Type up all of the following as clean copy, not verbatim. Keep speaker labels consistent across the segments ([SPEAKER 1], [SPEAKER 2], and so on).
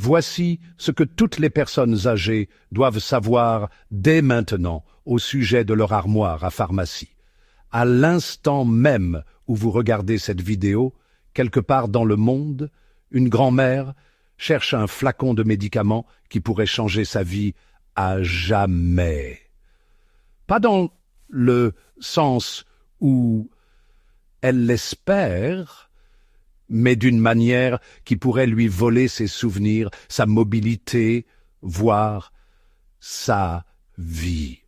[SPEAKER 1] Voici ce que toutes les personnes âgées doivent savoir dès maintenant au sujet de leur armoire à pharmacie. À l'instant même où vous regardez cette vidéo, quelque part dans le monde, une grand-mère cherche un flacon de médicaments qui pourrait changer sa vie à jamais. Pas dans le sens où elle l'espère, mais d'une manière qui pourrait lui voler ses souvenirs, sa mobilité, voire sa vie.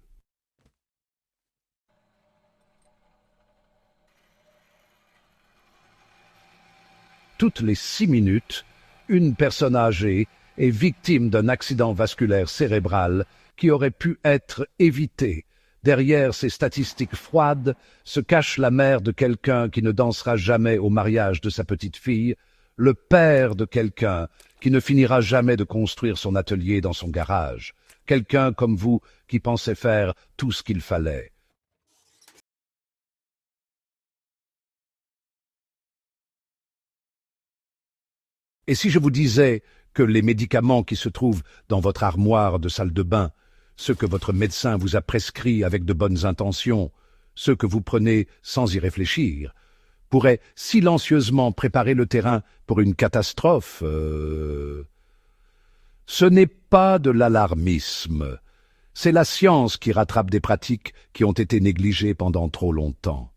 [SPEAKER 1] Toutes les 6 minutes, une personne âgée est victime d'un accident vasculaire cérébral qui aurait pu être évité. Derrière ces statistiques froides se cache la mère de quelqu'un qui ne dansera jamais au mariage de sa petite fille, le père de quelqu'un qui ne finira jamais de construire son atelier dans son garage, quelqu'un comme vous qui pensait faire tout ce qu'il fallait. Et si je vous disais que les médicaments qui se trouvent dans votre armoire de salle de bain, ceux que votre médecin vous a prescrits avec de bonnes intentions, ceux que vous prenez sans y réfléchir, pourraient silencieusement préparer le terrain pour une catastrophe. Ce n'est pas de l'alarmisme, c'est la science qui rattrape des pratiques qui ont été négligées pendant trop longtemps.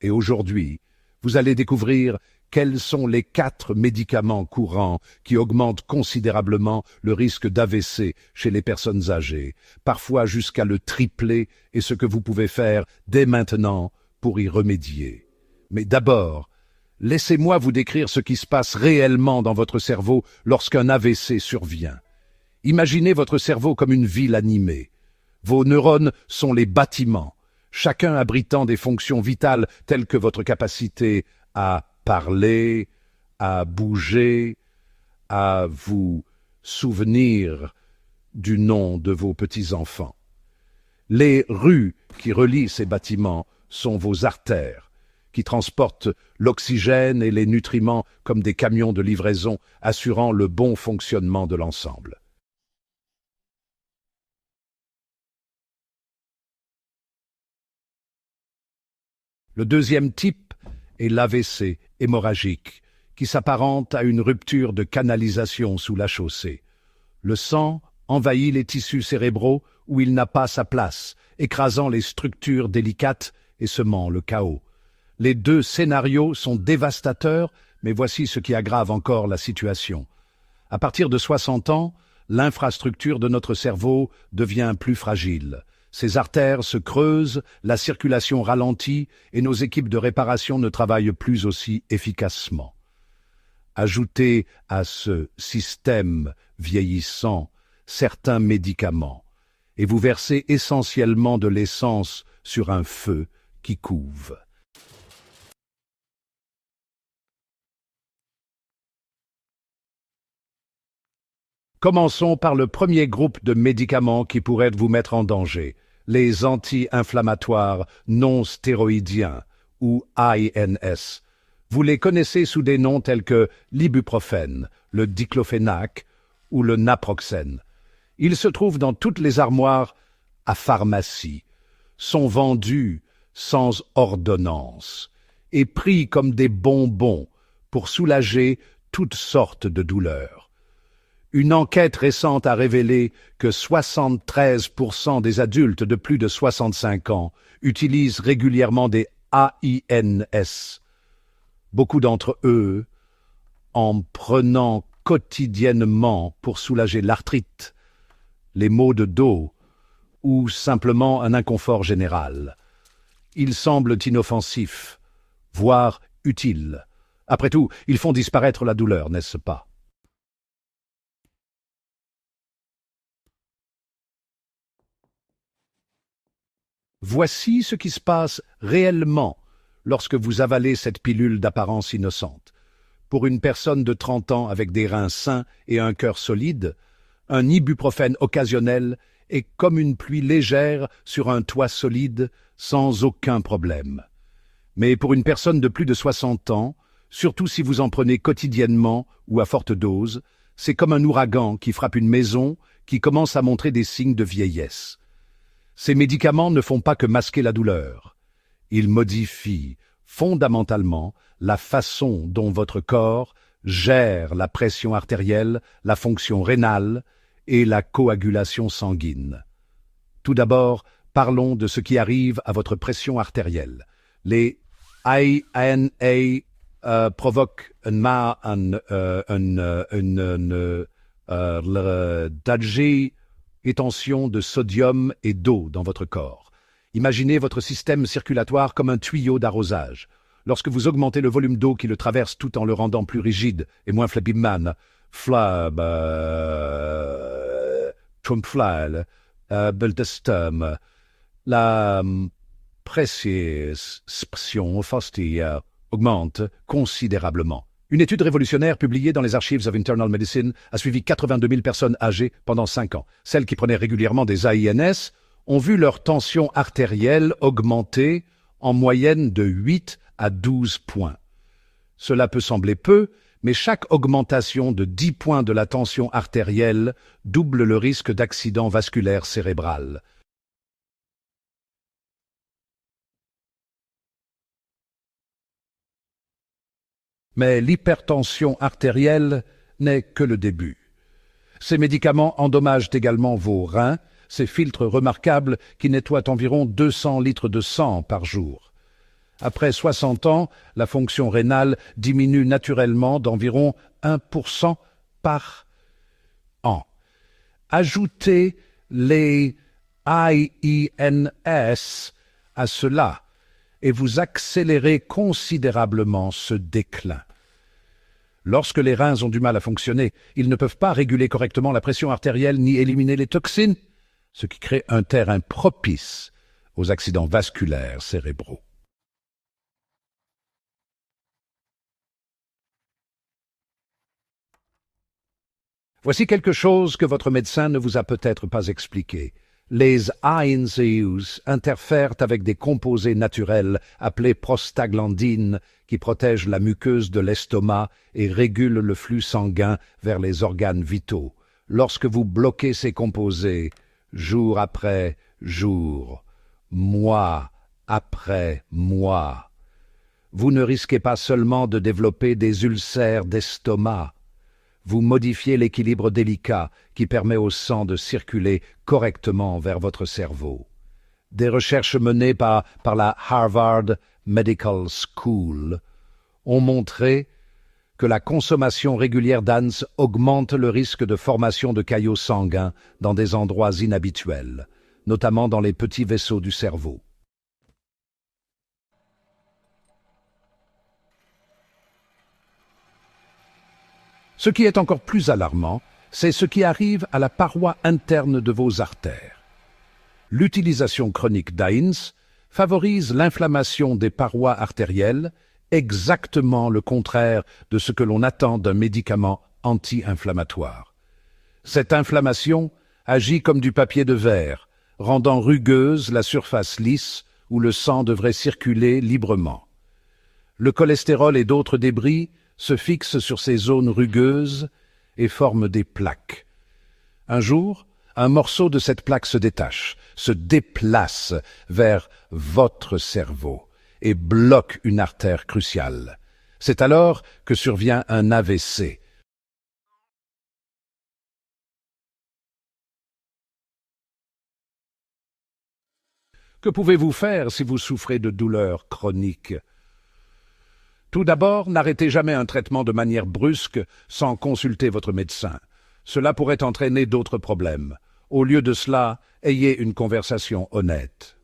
[SPEAKER 1] Et aujourd'hui, vous allez découvrir quels sont les 4 médicaments courants qui augmentent considérablement le risque d'AVC chez les personnes âgées, parfois jusqu'à le tripler, et ce que vous pouvez faire dès maintenant pour y remédier. Mais d'abord, laissez-moi vous décrire ce qui se passe réellement dans votre cerveau lorsqu'un AVC survient. Imaginez votre cerveau comme une ville animée. Vos neurones sont les bâtiments, chacun abritant des fonctions vitales telles que votre capacité à parler, à bouger, à vous souvenir du nom de vos petits-enfants. Les rues qui relient ces bâtiments sont vos artères, qui transportent l'oxygène et les nutriments comme des camions de livraison, assurant le bon fonctionnement de l'ensemble. Le deuxième type est l'AVC hémorragique, qui s'apparente à une rupture de canalisation sous la chaussée. Le sang envahit les tissus cérébraux où il n'a pas sa place, écrasant les structures délicates et semant le chaos. Les 2 scénarios sont dévastateurs, mais voici ce qui aggrave encore la situation. À partir de 60 ans, l'infrastructure de notre cerveau devient plus fragile. Ses artères se creusent, la circulation ralentit et nos équipes de réparation ne travaillent plus aussi efficacement. Ajoutez à ce système vieillissant certains médicaments et vous versez essentiellement de l'essence sur un feu qui couve. Commençons par le premier groupe de médicaments qui pourraient vous mettre en danger, les anti-inflammatoires non stéroïdiens, ou INS. Vous les connaissez sous des noms tels que l'ibuprofène, le diclofénac ou le naproxène. Ils se trouvent dans toutes les armoires à pharmacie, sont vendus sans ordonnance et pris comme des bonbons pour soulager toutes sortes de douleurs. Une enquête récente a révélé que 73% des adultes de plus de 65 ans utilisent régulièrement des AINS. Beaucoup d'entre eux en prenant quotidiennement pour soulager l'arthrite, les maux de dos ou simplement un inconfort général. Ils semblent inoffensifs, voire utiles. Après tout, ils font disparaître la douleur, n'est-ce pas? Voici ce qui se passe réellement lorsque vous avalez cette pilule d'apparence innocente. Pour une personne de 30 ans avec des reins sains et un cœur solide, un ibuprofène occasionnel est comme une pluie légère sur un toit solide sans aucun problème. Mais pour une personne de plus de 60 ans, surtout si vous en prenez quotidiennement ou à forte dose, c'est comme un ouragan qui frappe une maison qui commence à montrer des signes de vieillesse. Ces médicaments ne font pas que masquer la douleur. Ils modifient fondamentalement la façon dont votre corps gère la pression artérielle, la fonction rénale et la coagulation sanguine. Tout d'abord, parlons de ce qui arrive à votre pression artérielle. Les INA provoquent tension de sodium et d'eau dans votre corps. Imaginez votre système circulatoire comme un tuyau d'arrosage. Lorsque vous augmentez le volume d'eau qui le traverse tout en le rendant plus rigide et moins flabbyman, la pression augmente considérablement. Une étude révolutionnaire publiée dans les Archives of Internal Medicine a suivi 82 000 personnes âgées pendant 5 ans. Celles qui prenaient régulièrement des AINS ont vu leur tension artérielle augmenter en moyenne de 8 à 12 points. Cela peut sembler peu, mais chaque augmentation de 10 points de la tension artérielle double le risque d'accident vasculaire cérébral. Mais l'hypertension artérielle n'est que le début. Ces médicaments endommagent également vos reins, ces filtres remarquables qui nettoient environ 200 litres de sang par jour. Après 60 ans, la fonction rénale diminue naturellement d'environ 1% par an. Ajoutez les IENS à cela et vous accélérez considérablement ce déclin. Lorsque les reins ont du mal à fonctionner, ils ne peuvent pas réguler correctement la pression artérielle ni éliminer les toxines, ce qui crée un terrain propice aux accidents vasculaires cérébraux. Voici quelque chose que votre médecin ne vous a peut-être pas expliqué. Les ANCUs interfèrent avec des composés naturels appelés prostaglandines qui protègent la muqueuse de l'estomac et régulent le flux sanguin vers les organes vitaux. Lorsque vous bloquez ces composés, jour après jour, mois après mois, vous ne risquez pas seulement de développer des ulcères d'estomac, vous modifiez l'équilibre délicat qui permet au sang de circuler correctement vers votre cerveau. Des recherches menées par la Harvard Medical School ont montré que la consommation régulière d'ANS augmente le risque de formation de caillots sanguins dans des endroits inhabituels, notamment dans les petits vaisseaux du cerveau. Ce qui est encore plus alarmant, c'est ce qui arrive à la paroi interne de vos artères. L'utilisation chronique d'AINS favorise l'inflammation des parois artérielles, exactement le contraire de ce que l'on attend d'un médicament anti-inflammatoire. Cette inflammation agit comme du papier de verre, rendant rugueuse la surface lisse où le sang devrait circuler librement. Le cholestérol et d'autres débris se fixent sur ces zones rugueuses et forment des plaques. Un jour, un morceau de cette plaque se détache, se déplace vers votre cerveau et bloque une artère cruciale. C'est alors que survient un AVC. Que pouvez-vous faire si vous souffrez de douleurs chroniques? Tout d'abord, n'arrêtez jamais un traitement de manière brusque sans consulter votre médecin. Cela pourrait entraîner d'autres problèmes. Au lieu de cela, ayez une conversation honnête.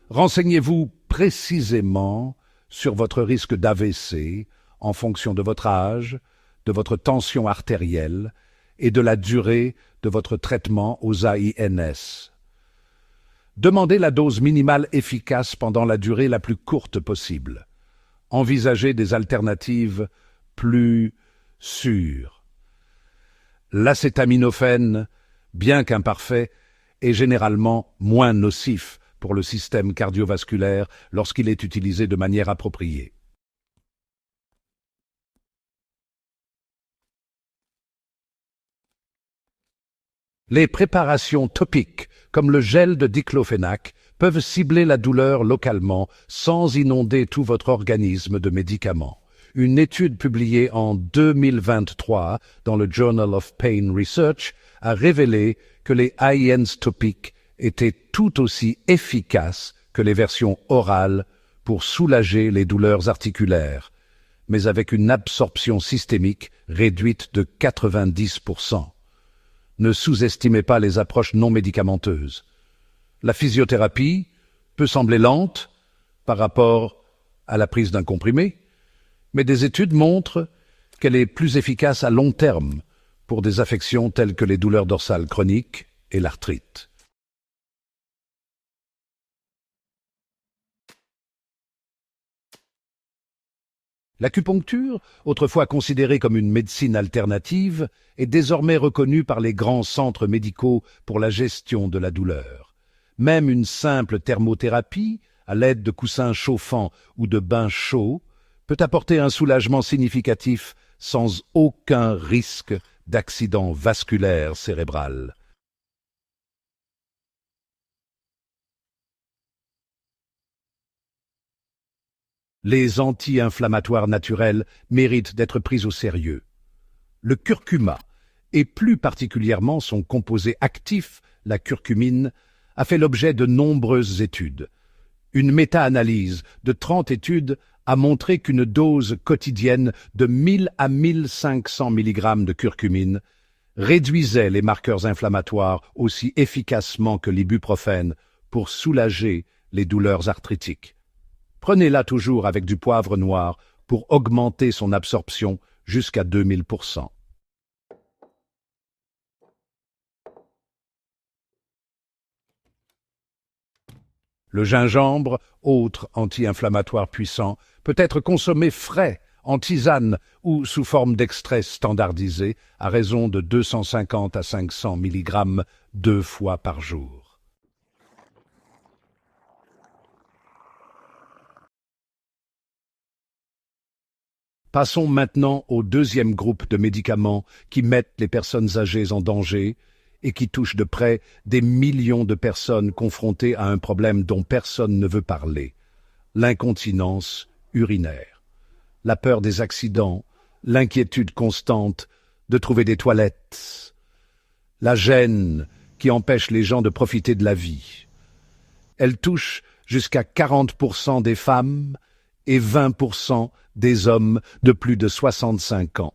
[SPEAKER 1] Renseignez-vous précisément sur votre risque d'AVC en fonction de votre âge, de votre tension artérielle et de la durée de votre traitement aux AINS. Demandez la dose minimale efficace pendant la durée la plus courte possible. Envisagez des alternatives plus sûres. L'acétaminophène, bien qu'imparfait, est généralement moins nocif pour le système cardiovasculaire lorsqu'il est utilisé de manière appropriée. Les préparations topiques, comme le gel de diclofénac, peuvent cibler la douleur localement sans inonder tout votre organisme de médicaments. Une étude publiée en 2023 dans le Journal of Pain Research a révélé que les INS topiques étaient tout aussi efficaces que les versions orales pour soulager les douleurs articulaires, mais avec une absorption systémique réduite de 90%. Ne sous-estimez pas les approches non médicamenteuses. La physiothérapie peut sembler lente par rapport à la prise d'un comprimé, mais des études montrent qu'elle est plus efficace à long terme pour des affections telles que les douleurs dorsales chroniques et l'arthrite. L'acupuncture, autrefois considérée comme une médecine alternative, est désormais reconnue par les grands centres médicaux pour la gestion de la douleur. Même une simple thermothérapie, à l'aide de coussins chauffants ou de bains chauds, peut apporter un soulagement significatif sans aucun risque d'accident vasculaire cérébral. Les anti-inflammatoires naturels méritent d'être pris au sérieux. Le curcuma, et plus particulièrement son composé actif, la curcumine, a fait l'objet de nombreuses études. Une méta-analyse de 30 études a montré qu'une dose quotidienne de 1000 à 1500 mg de curcumine réduisait les marqueurs inflammatoires aussi efficacement que l'ibuprofène pour soulager les douleurs arthritiques. Prenez-la toujours avec du poivre noir pour augmenter son absorption jusqu'à 2000%. Le gingembre, autre anti-inflammatoire puissant, peut être consommé frais, en tisane ou sous forme d'extrait standardisé à raison de 250 à 500 mg 2 fois par jour. Passons maintenant au deuxième groupe de médicaments qui mettent les personnes âgées en danger et qui touchent de près des millions de personnes confrontées à un problème dont personne ne veut parler, l'incontinence urinaire. La peur des accidents, l'inquiétude constante de trouver des toilettes, la gêne qui empêche les gens de profiter de la vie. Elle touche jusqu'à 40% des femmes et 20% des hommes de plus de 65 ans.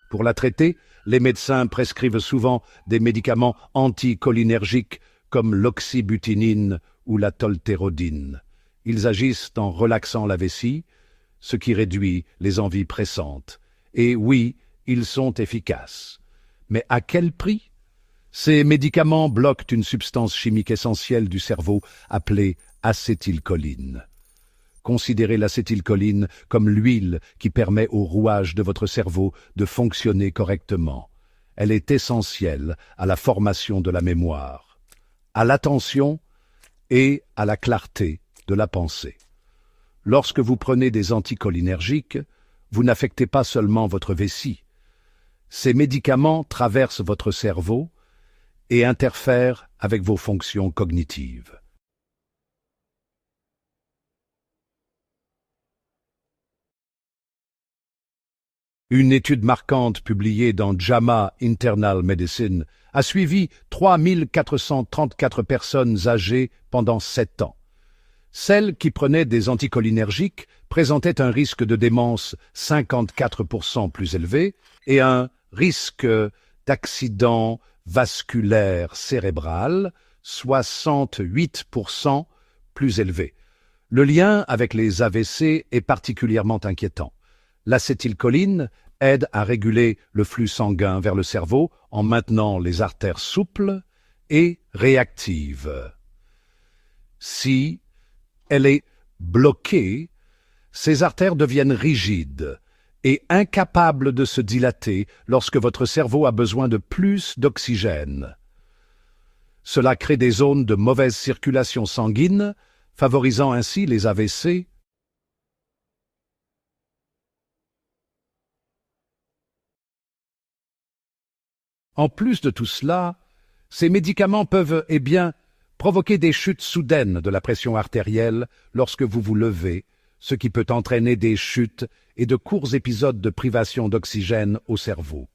[SPEAKER 1] Pour la traiter, les médecins prescrivent souvent des médicaments anticholinergiques comme l'oxybutinine ou la toltérodine. Ils agissent en relaxant la vessie, ce qui réduit les envies pressantes. Et oui, ils sont efficaces. Mais à quel prix? Ces médicaments bloquent une substance chimique essentielle du cerveau appelée acétylcholine. Considérez l'acétylcholine comme l'huile qui permet au rouage de votre cerveau de fonctionner correctement. Elle est essentielle à la formation de la mémoire, à l'attention et à la clarté de la pensée. Lorsque vous prenez des anticholinergiques, vous n'affectez pas seulement votre vessie. Ces médicaments traversent votre cerveau et interfèrent avec vos fonctions cognitives. Une étude marquante publiée dans JAMA Internal Medicine a suivi 3434 personnes âgées pendant 7 ans. Celles qui prenaient des anticholinergiques présentaient un risque de démence 54% plus élevé et un risque d'accident vasculaire cérébral 68% plus élevé. Le lien avec les AVC est particulièrement inquiétant. L'acétylcholine aide à réguler le flux sanguin vers le cerveau en maintenant les artères souples et réactives. Si elle est bloquée, ces artères deviennent rigides et incapable de se dilater lorsque votre cerveau a besoin de plus d'oxygène. Cela crée des zones de mauvaise circulation sanguine, favorisant ainsi les AVC. En plus de tout cela, ces médicaments peuvent, provoquer des chutes soudaines de la pression artérielle lorsque vous vous levez, ce qui peut entraîner des chutes et de courts épisodes de privation d'oxygène au cerveau.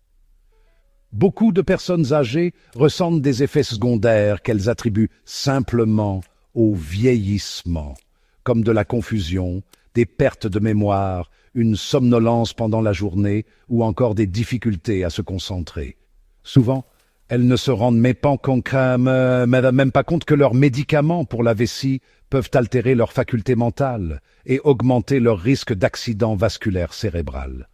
[SPEAKER 1] Beaucoup de personnes âgées ressentent des effets secondaires qu'elles attribuent simplement au vieillissement, comme de la confusion, des pertes de mémoire, une somnolence pendant la journée ou encore des difficultés à se concentrer. Souvent, elles ne se rendent même pas compte que leurs médicaments pour la vessie peuvent altérer leurs facultés mentales et augmenter leur risque d'accident vasculaire cérébral.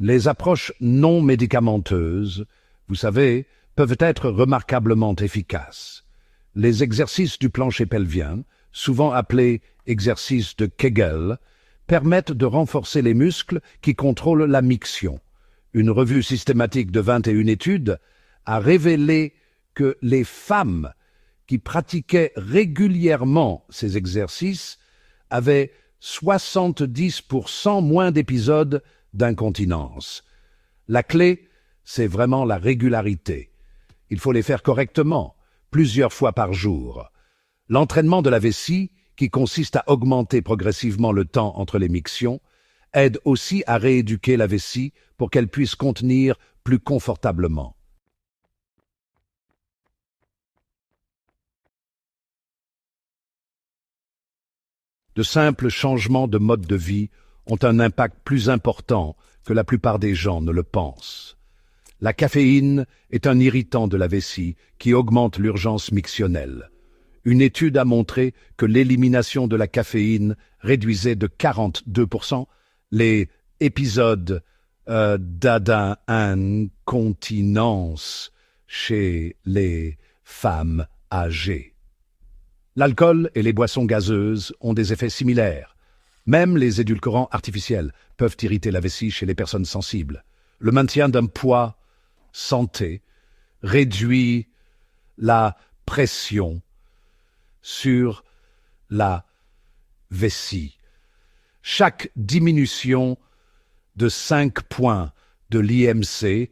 [SPEAKER 1] Les approches non médicamenteuses, vous savez, peuvent être remarquablement efficaces. Les exercices du plancher pelvien, souvent appelés exercices de Kegel, permettent de renforcer les muscles qui contrôlent la miction. Une revue systématique de 21 études a révélé que les femmes qui pratiquaient régulièrement ces exercices avaient 70% moins d'épisodes d'incontinence. La clé, c'est vraiment la régularité. Il faut les faire correctement, plusieurs fois par jour. L'entraînement de la vessie, qui consiste à augmenter progressivement le temps entre les mictions, aide aussi à rééduquer la vessie pour qu'elle puisse contenir plus confortablement. De simples changements de mode de vie ont un impact plus important que la plupart des gens ne le pensent. La caféine est un irritant de la vessie qui augmente l'urgence mictionnelle. Une étude a montré que l'élimination de la caféine réduisait de 42% les épisodes d'incontinence chez les femmes âgées. L'alcool et les boissons gazeuses ont des effets similaires. Même les édulcorants artificiels peuvent irriter la vessie chez les personnes sensibles. Le maintien d'un poids santé réduit la pression sur la vessie. Chaque diminution de 5 points de l'IMC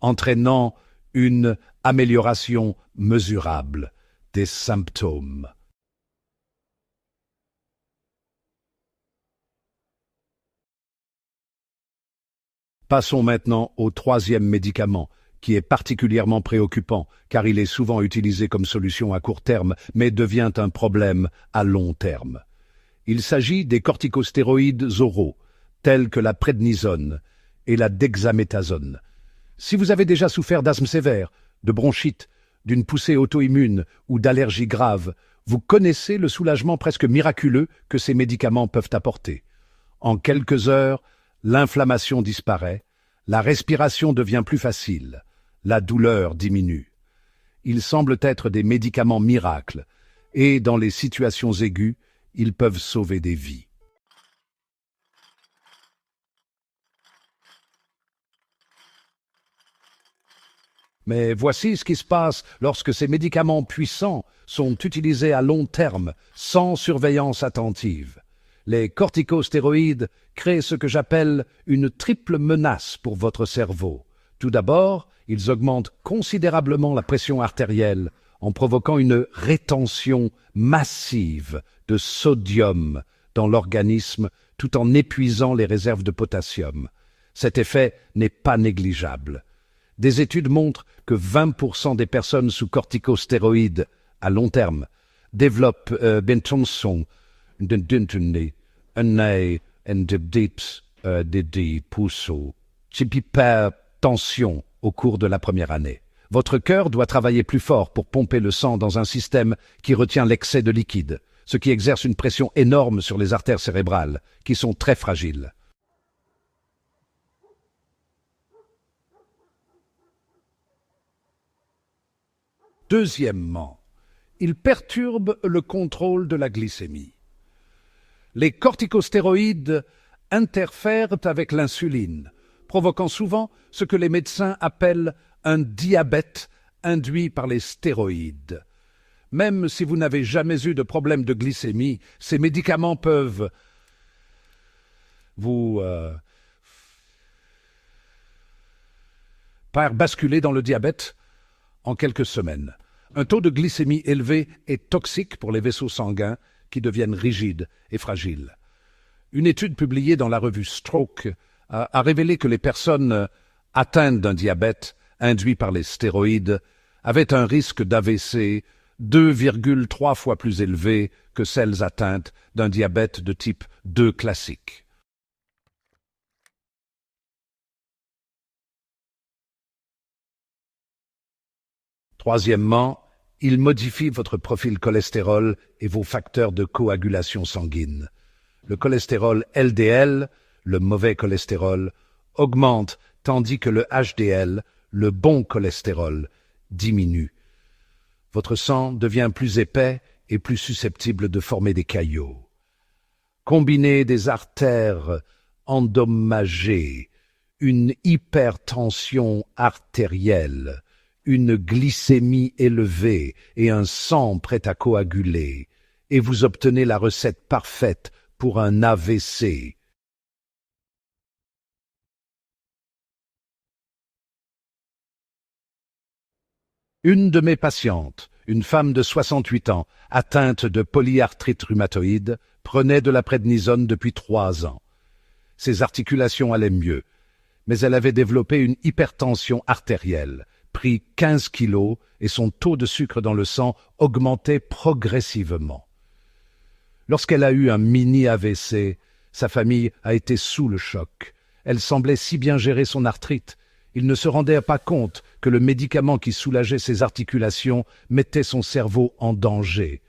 [SPEAKER 1] entraînant une amélioration mesurable des symptômes. Passons maintenant au troisième médicament, qui est particulièrement préoccupant, car il est souvent utilisé comme solution à court terme, mais devient un problème à long terme. Il s'agit des corticostéroïdes oraux, tels que la prednisone et la dexaméthasone. Si vous avez déjà souffert d'asthme sévère, de bronchite, d'une poussée auto-immune ou d'allergie grave, vous connaissez le soulagement presque miraculeux que ces médicaments peuvent apporter. En quelques heures, l'inflammation disparaît, la respiration devient plus facile, la douleur diminue. Ils semblent être des médicaments miracles, et dans les situations aiguës, ils peuvent sauver des vies. Mais voici ce qui se passe lorsque ces médicaments puissants sont utilisés à long terme, sans surveillance attentive. Les corticostéroïdes créent ce que j'appelle une triple menace pour votre cerveau. Tout d'abord, ils augmentent considérablement la pression artérielle en provoquant une rétention massive de sodium dans l'organisme tout en épuisant les réserves de potassium. Cet effet n'est pas négligeable. Des études montrent que 20% des personnes sous corticostéroïdes à long terme développent bentonson hypertension au cours de la première année. Votre cœur doit travailler plus fort pour pomper le sang dans un système qui retient l'excès de liquide, ce qui exerce une pression énorme sur les artères cérébrales, qui sont très fragiles. Deuxièmement, Ils perturbent le contrôle de la glycémie. Les corticostéroïdes interfèrent avec l'insuline, provoquant souvent ce que les médecins appellent un diabète induit par les stéroïdes. Même si vous n'avez jamais eu de problème de glycémie, ces médicaments peuvent vous faire basculer dans le diabète en quelques semaines. Un taux de glycémie élevé est toxique pour les vaisseaux sanguins qui deviennent rigides et fragiles. Une étude publiée dans la revue Stroke a révélé que les personnes atteintes d'un diabète induit par les stéroïdes avaient un risque d'AVC 2,3 fois plus élevé que celles atteintes d'un diabète de type 2 classique. Troisièmement, il modifie votre profil cholestérol et vos facteurs de coagulation sanguine. Le cholestérol LDL, le mauvais cholestérol, augmente tandis que le HDL, le bon cholestérol, diminue. Votre sang devient plus épais et plus susceptible de former des caillots. Combinez des artères endommagées, une hypertension artérielle, une glycémie élevée et un sang prêt à coaguler, et vous obtenez la recette parfaite pour un AVC. Une de mes patientes, une femme de 68 ans, atteinte de polyarthrite rhumatoïde, prenait de la prednisone depuis 3 ans. Ses articulations allaient mieux, mais elle avait développé une hypertension artérielle, pris 15 kilos et son taux de sucre dans le sang augmentait progressivement. Lorsqu'elle a eu un mini-AVC, sa famille a été sous le choc. Elle semblait si bien gérer son arthrite. Il ne se rendait pas compte que le médicament qui soulageait ses articulations mettait son cerveau en danger.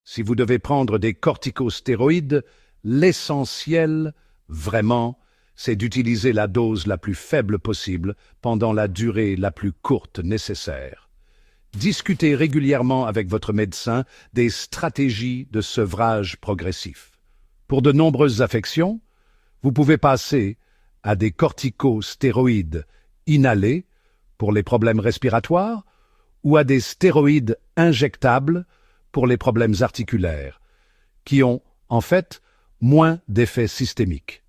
[SPEAKER 1] Si vous devez prendre des corticostéroïdes, l'essentiel, vraiment, c'est d'utiliser la dose la plus faible possible pendant la durée la plus courte nécessaire. Discutez régulièrement avec votre médecin des stratégies de sevrage progressif. Pour de nombreuses affections, vous pouvez passer à des corticostéroïdes inhalés pour les problèmes respiratoires ou à des stéroïdes injectables pour les problèmes articulaires, qui ont, en fait, moins d'effets systémiques.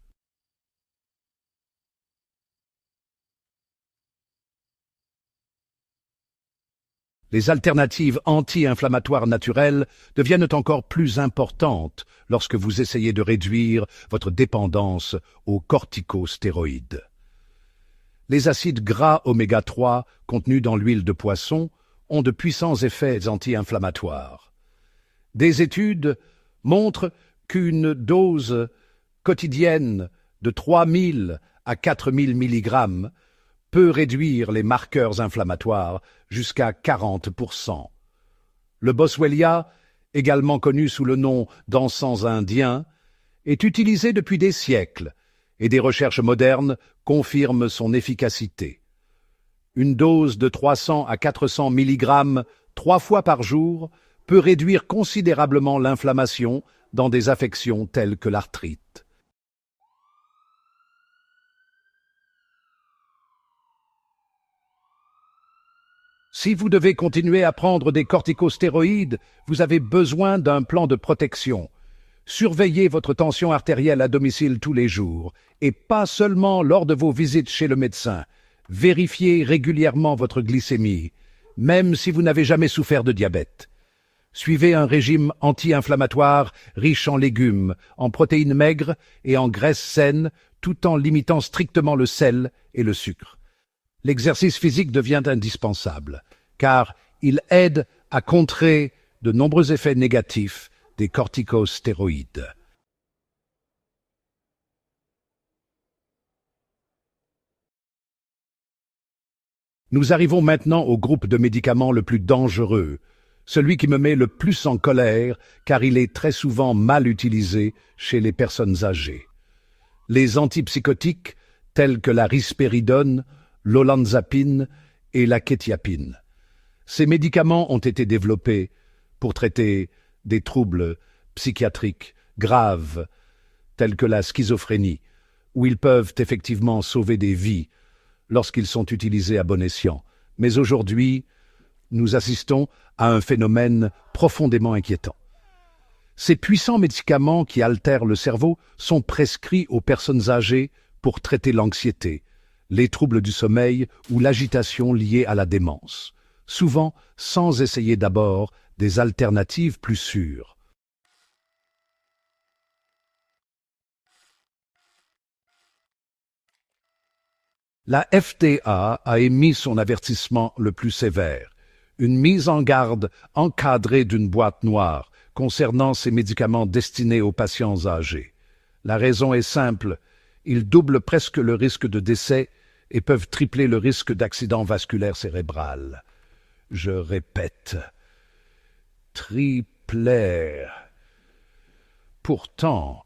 [SPEAKER 1] Les alternatives anti-inflammatoires naturelles deviennent encore plus importantes lorsque vous essayez de réduire votre dépendance aux corticostéroïdes. Les acides gras oméga 3 contenus dans l'huile de poisson ont de puissants effets anti-inflammatoires. Des études montrent qu'une dose quotidienne de 3000 à 4000 mg peut réduire les marqueurs inflammatoires jusqu'à 40%. Le boswellia, également connu sous le nom d'encens indien, est utilisé depuis des siècles et des recherches modernes confirment son efficacité. Une dose de 300 à 400 mg 3 fois par jour peut réduire considérablement l'inflammation dans des affections telles que l'arthrite. Si vous devez continuer à prendre des corticostéroïdes, vous avez besoin d'un plan de protection. Surveillez votre tension artérielle à domicile tous les jours, et pas seulement lors de vos visites chez le médecin. Vérifiez régulièrement votre glycémie, même si vous n'avez jamais souffert de diabète. Suivez un régime anti-inflammatoire riche en légumes, en protéines maigres et en graisses saines, tout en limitant strictement le sel et le sucre. L'exercice physique devient indispensable, car il aide à contrer de nombreux effets négatifs des corticostéroïdes. Nous arrivons maintenant au groupe de médicaments le plus dangereux, celui qui me met le plus en colère car il est très souvent mal utilisé chez les personnes âgées. Les antipsychotiques tels que la risperidone, l'olanzapine et la quétiapine. Ces médicaments ont été développés pour traiter des troubles psychiatriques graves tels que la schizophrénie, où ils peuvent effectivement sauver des vies lorsqu'ils sont utilisés à bon escient. Mais aujourd'hui, nous assistons à un phénomène profondément inquiétant. Ces puissants médicaments qui altèrent le cerveau sont prescrits aux personnes âgées pour traiter l'anxiété, les troubles du sommeil ou l'agitation liée à la démence, souvent sans essayer d'abord des alternatives plus sûres. La FDA a émis son avertissement le plus sévère, une mise en garde encadrée d'une boîte noire concernant ces médicaments destinés aux patients âgés. La raison est simple, ils doublent presque le risque de décès et peuvent tripler le risque d'accident vasculaire cérébral. Je répète, tripler. Pourtant,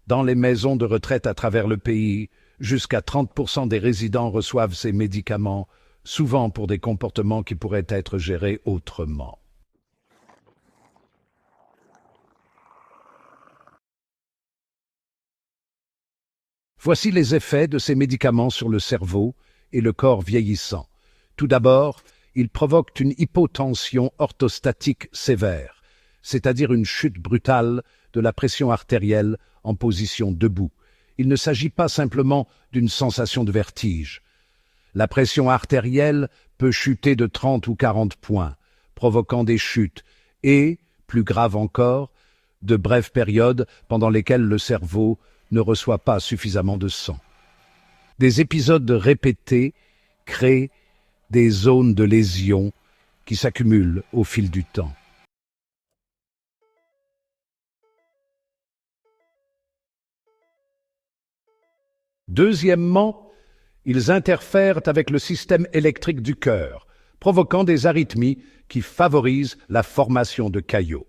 [SPEAKER 1] dans les maisons de retraite à travers le pays, jusqu'à 30% des résidents reçoivent ces médicaments, souvent pour des comportements qui pourraient être gérés autrement. Voici les effets de ces médicaments sur le cerveau et le corps vieillissant. Tout d'abord, ils provoquent une hypotension orthostatique sévère, c'est-à-dire une chute brutale de la pression artérielle en position debout. Il ne s'agit pas simplement d'une sensation de vertige. La pression artérielle peut chuter de 30 ou 40 points, provoquant des chutes et, plus grave encore, de brèves périodes pendant lesquelles le cerveau ne reçoit pas suffisamment de sang. Des épisodes répétés créent des zones de lésion qui s'accumulent au fil du temps. Deuxièmement, ils interfèrent avec le système électrique du cœur, provoquant des arythmies qui favorisent la formation de caillots.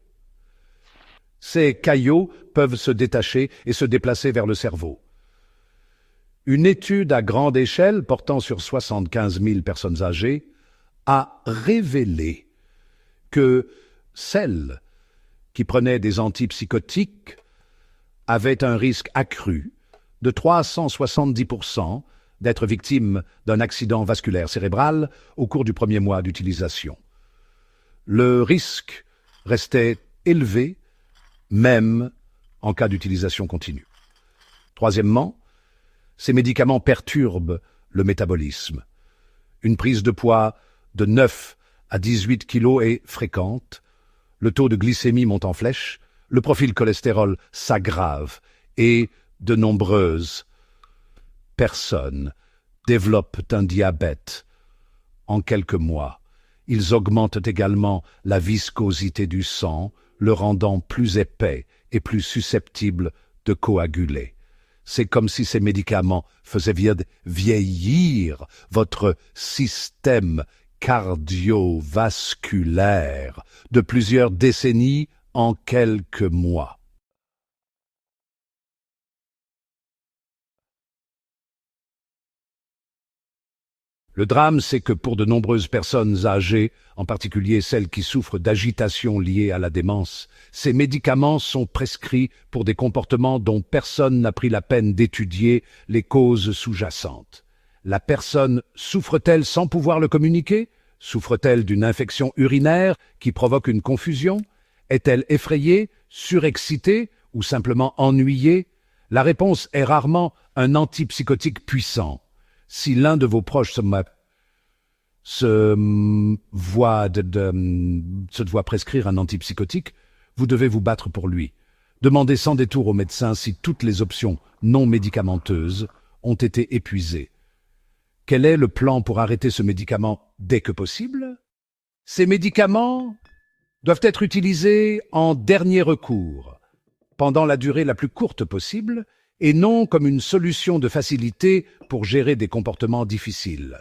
[SPEAKER 1] Ces caillots peuvent se détacher et se déplacer vers le cerveau. Une étude à grande échelle portant sur 75 000 personnes âgées a révélé que celles qui prenaient des antipsychotiques avaient un risque accru de 370% d'être victimes d'un accident vasculaire cérébral au cours du premier mois d'utilisation. Le risque restait élevé, même en cas d'utilisation continue. Troisièmement, ces médicaments perturbent le métabolisme. Une prise de poids de 9 à 18 kg est fréquente, le taux de glycémie monte en flèche, le profil cholestérol s'aggrave et de nombreuses personnes développent un diabète en quelques mois. Ils augmentent également la viscosité du sang, le rendant plus épais et plus susceptible de coaguler. C'est comme si ces médicaments faisaient vieillir votre système cardiovasculaire de plusieurs décennies en quelques mois. Le drame, c'est que pour de nombreuses personnes âgées, en particulier celles qui souffrent d'agitation liée à la démence, ces médicaments sont prescrits pour des comportements dont personne n'a pris la peine d'étudier les causes sous-jacentes. La personne souffre-t-elle sans pouvoir le communiquer? Souffre-t-elle d'une infection urinaire qui provoque une confusion? Est-elle effrayée, surexcitée ou simplement ennuyée? La réponse est rarement un antipsychotique puissant. Si l'un de vos proches se doit prescrire un antipsychotique, vous devez vous battre pour lui. Demandez sans détour au médecin si toutes les options non médicamenteuses ont été épuisées. Quel est le plan pour arrêter ce médicament dès que possible? Ces médicaments doivent être utilisés en dernier recours, pendant la durée la plus courte possible, et non comme une solution de facilité pour gérer des comportements difficiles.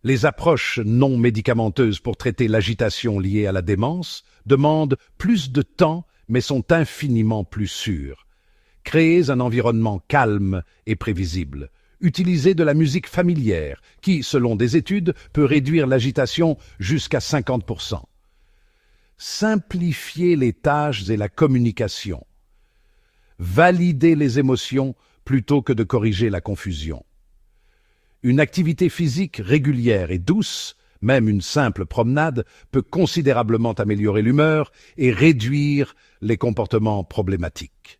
[SPEAKER 1] Les approches non médicamenteuses pour traiter l'agitation liée à la démence demandent plus de temps mais sont infiniment plus sûres. Créez un environnement calme et prévisible. Utilisez de la musique familière qui, selon des études, peut réduire l'agitation jusqu'à 50%. Simplifiez les tâches et la communication. Validez les émotions plutôt que de corriger la confusion. Une activité physique régulière et douce, même une simple promenade, peut considérablement améliorer l'humeur et réduire les comportements problématiques.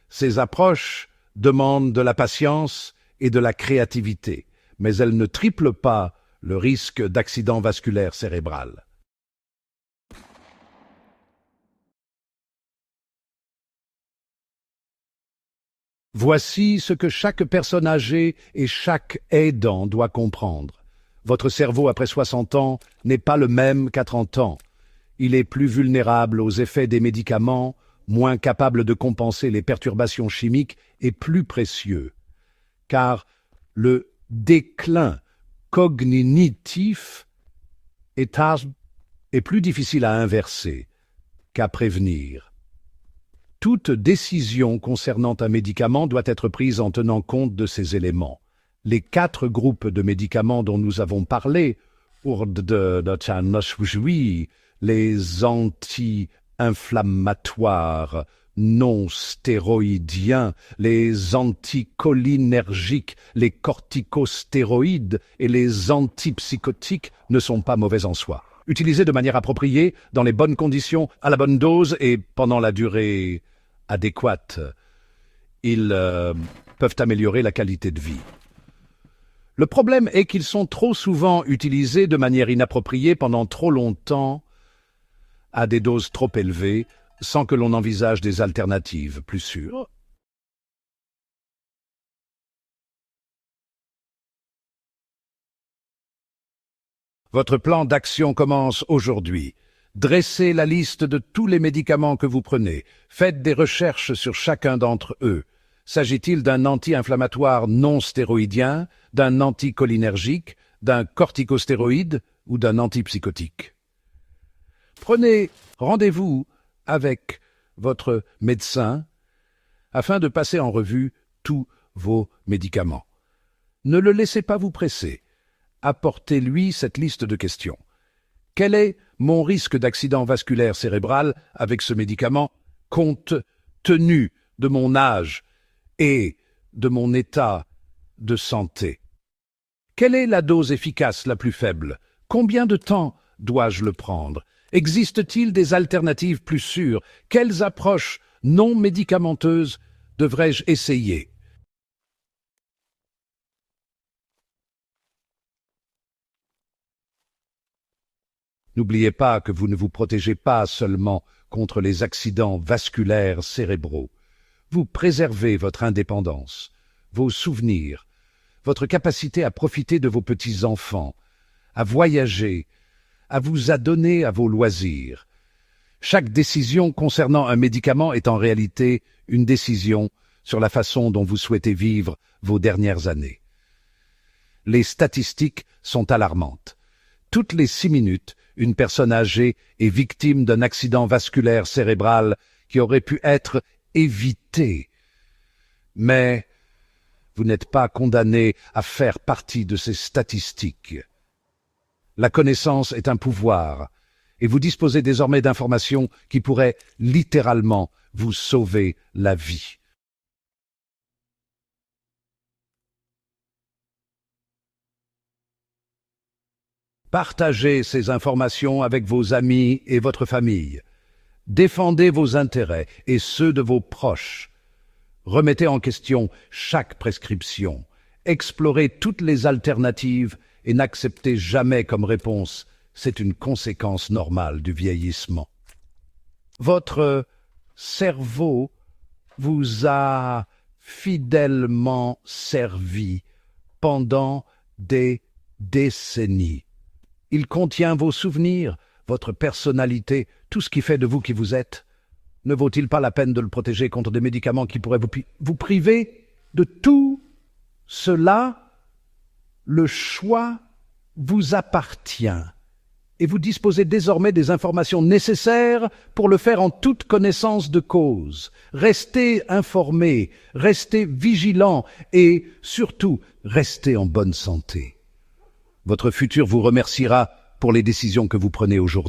[SPEAKER 1] Ces approches demandent de la patience et de la créativité, mais elles ne triplent pas le risque d'accident vasculaire cérébral. Voici ce que chaque personne âgée et chaque aidant doit comprendre. Votre cerveau après 60 ans n'est pas le même qu'à 30 ans. Il est plus vulnérable aux effets des médicaments, moins capable de compenser les perturbations chimiques et plus précieux. Car le déclin cognitif est plus difficile à inverser qu'à prévenir. Toute décision concernant un médicament doit être prise en tenant compte de ces éléments. Les 4 groupes de médicaments dont nous avons parlé, les anti-inflammatoires non stéroïdiens, les anticholinergiques, les corticostéroïdes et les antipsychotiques ne sont pas mauvais en soi. Utilisés de manière appropriée, dans les bonnes conditions, à la bonne dose et pendant la durée adéquate, ils peuvent améliorer la qualité de vie. Le problème est qu'ils sont trop souvent utilisés de manière inappropriée pendant trop longtemps, à des doses trop élevées, sans que l'on envisage des alternatives plus sûres. Votre plan d'action commence aujourd'hui. Dressez la liste de tous les médicaments que vous prenez. Faites des recherches sur chacun d'entre eux. S'agit-il d'un anti-inflammatoire non stéroïdien, d'un anticholinergique, d'un corticostéroïde ou d'un antipsychotique? Prenez rendez-vous avec votre médecin afin de passer en revue tous vos médicaments. Ne le laissez pas vous presser. Apportez-lui cette liste de questions. Quel est mon risque d'accident vasculaire cérébral avec ce médicament compte tenu de mon âge et de mon état de santé? Quelle est la dose efficace la plus faible? Combien de temps dois-je le prendre? Existe-t-il des alternatives plus sûres? Quelles approches non médicamenteuses devrais-je essayer? N'oubliez pas que vous ne vous protégez pas seulement contre les accidents vasculaires cérébraux. Vous préservez votre indépendance, vos souvenirs, votre capacité à profiter de vos petits-enfants, à voyager, à vous adonner à vos loisirs. Chaque décision concernant un médicament est en réalité une décision sur la façon dont vous souhaitez vivre vos dernières années. Les statistiques sont alarmantes. Toutes les 6 minutes, une personne âgée est victime d'un accident vasculaire cérébral qui aurait pu être évité. Mais vous n'êtes pas condamné à faire partie de ces statistiques. La connaissance est un pouvoir, et vous disposez désormais d'informations qui pourraient littéralement vous sauver la vie. Partagez ces informations avec vos amis et votre famille. Défendez vos intérêts et ceux de vos proches. Remettez en question chaque prescription. Explorez toutes les alternatives et n'acceptez jamais comme réponse « c'est une conséquence normale du vieillissement ». Votre cerveau vous a fidèlement servi pendant des décennies. Il contient vos souvenirs, votre personnalité, tout ce qui fait de vous qui vous êtes. Ne vaut-il pas la peine de le protéger contre des médicaments qui pourraient vous priver de tout cela? Le choix vous appartient et vous disposez désormais des informations nécessaires pour le faire en toute connaissance de cause. Restez informés, restez vigilants et surtout restez en bonne santé. Votre futur vous remerciera pour les décisions que vous prenez aujourd'hui.